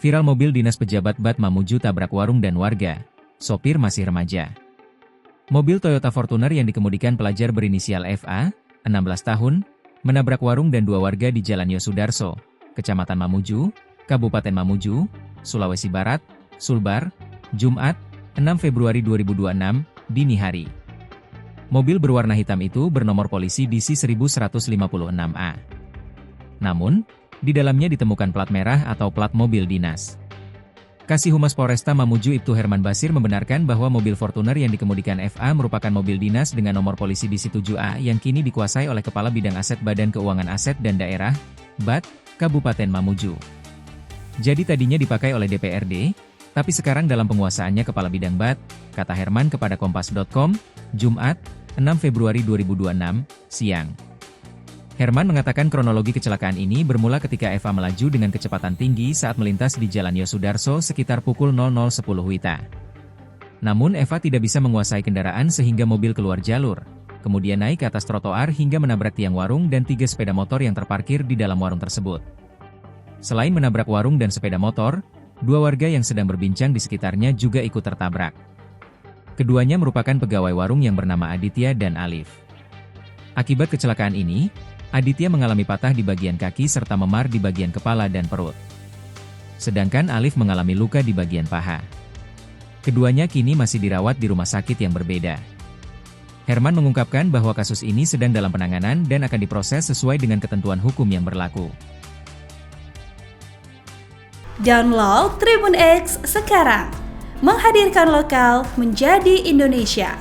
Viral mobil dinas pejabat Bat Mamuju tabrak warung dan warga. Sopir masih remaja. Mobil Toyota Fortuner yang dikemudikan pelajar berinisial FA, 16 tahun, menabrak warung dan dua warga di Jalan Yosudarso, Kecamatan Mamuju, Kabupaten Mamuju, Sulawesi Barat, Sulbar, Jumat, 6 Februari 2026, dini hari. Mobil berwarna hitam itu bernomor polisi DC 1156A. Namun, di dalamnya ditemukan plat merah atau plat mobil dinas. Kasih Humas Polresta Mamuju Ibtu Herman Basir membenarkan bahwa mobil Fortuner yang dikemudikan FA merupakan mobil dinas dengan nomor polisi DC7A yang kini dikuasai oleh Kepala Bidang Aset Badan Keuangan Aset dan Daerah, BAD, Kabupaten Mamuju. Jadi tadinya dipakai oleh DPRD, tapi sekarang dalam penguasaannya Kepala Bidang BAD, kata Herman kepada Kompas.com, Jumat, 6 Februari 2026, siang. Herman mengatakan kronologi kecelakaan ini bermula ketika Eva melaju dengan kecepatan tinggi saat melintas di Jalan Yosudarso sekitar pukul 00.10 WITA. Namun Eva tidak bisa menguasai kendaraan sehingga mobil keluar jalur, kemudian naik ke atas trotoar hingga menabrak tiang warung dan 3 sepeda motor yang terparkir di dalam warung tersebut. Selain menabrak warung dan sepeda motor, 2 warga yang sedang berbincang di sekitarnya juga ikut tertabrak. Keduanya merupakan pegawai warung yang bernama Aditya dan Alif. Akibat kecelakaan ini, Aditya mengalami patah di bagian kaki serta memar di bagian kepala dan perut. Sedangkan Alif mengalami luka di bagian paha. Keduanya kini masih dirawat di rumah sakit yang berbeda. Herman mengungkapkan bahwa kasus ini sedang dalam penanganan dan akan diproses sesuai dengan ketentuan hukum yang berlaku. Download Tribun X sekarang, menghadirkan lokal menjadi Indonesia.